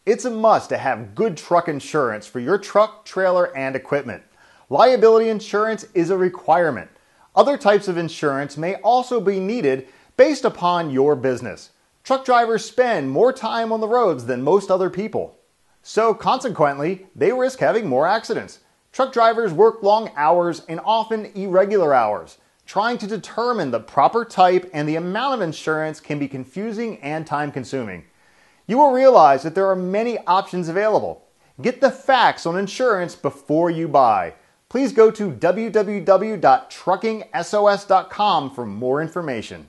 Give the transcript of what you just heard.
It's a must to have good truck insurance for your truck, trailer, and equipment. Liability insurance is a requirement. Other types of insurance may also be needed based upon your business. Truck drivers spend more time on the roads than most other people. So consequently, they risk having more accidents. Truck drivers work long hours and often irregular hours. Trying to determine the proper type and the amount of insurance can be confusing and time-consuming. You will realize that there are many options available. Get the facts on insurance before you buy. Please go to www.truckingsos.com for more information.